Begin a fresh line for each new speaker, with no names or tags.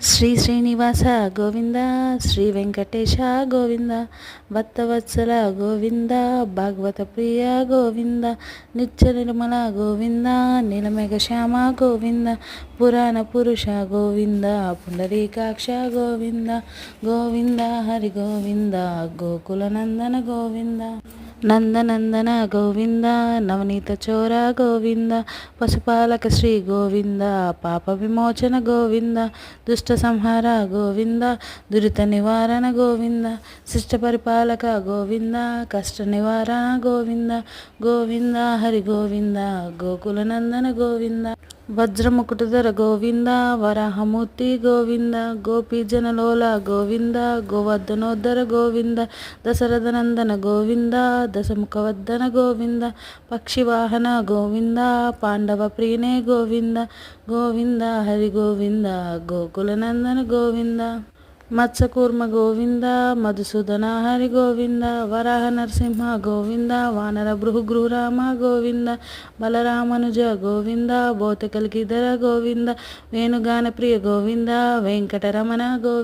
శ్రీ శ్రీనివాస గోవింద, శ్రీ వెంకటేశ గోవింద, భక్తవత్సల గోవింద, భాగవత ప్రియ గోవింద, నిత్య నిర్మల గోవింద, నీలమేఘ శ్యామ గోవింద, పురాణ పురుష గోవింద, పుండరీకాక్ష గోవింద, గోవింద హరి గోవింద, గోకుల నందన గోవింద, నందనందన గోవింద, నవనీత చోర గోవింద, పశుపాలక శ్రీ గోవింద, పాప విమోచన గోవింద, దుష్ట సంహార గోవింద, దురిత నివారణ గోవింద, శిష్ట పరిపాలక గోవింద, కష్ట నివారణ గోవింద, గోవింద హరి గోవింద, గోకుల నందన గోవింద, వజ్రముకుటధర గోవింద, వరాహమూర్తి గోవింద, గోపీజనలోల గోవింద, గోవర్ధనోద్ధర గోవింద, దశరథనందన గోవింద, దశముఖవర్ధన గోవింద, పక్షివాహన గోవింద, పాండవ ప్రియనే గోవింద, గోవింద హరి గోవింద, గోకుల నందన గోవింద, మత్స్యకూర్మ గోవింద, మధుసూదన హరి గోవింద, వరాహ నరసింహ గోవింద, వానర భృగురామ గోవింద, బలరామనుజ గోవింద, భౌతికల్కిధర గోవింద, వేణుగాన ప్రియ గోవింద, వెంకటరమణ గోవింద.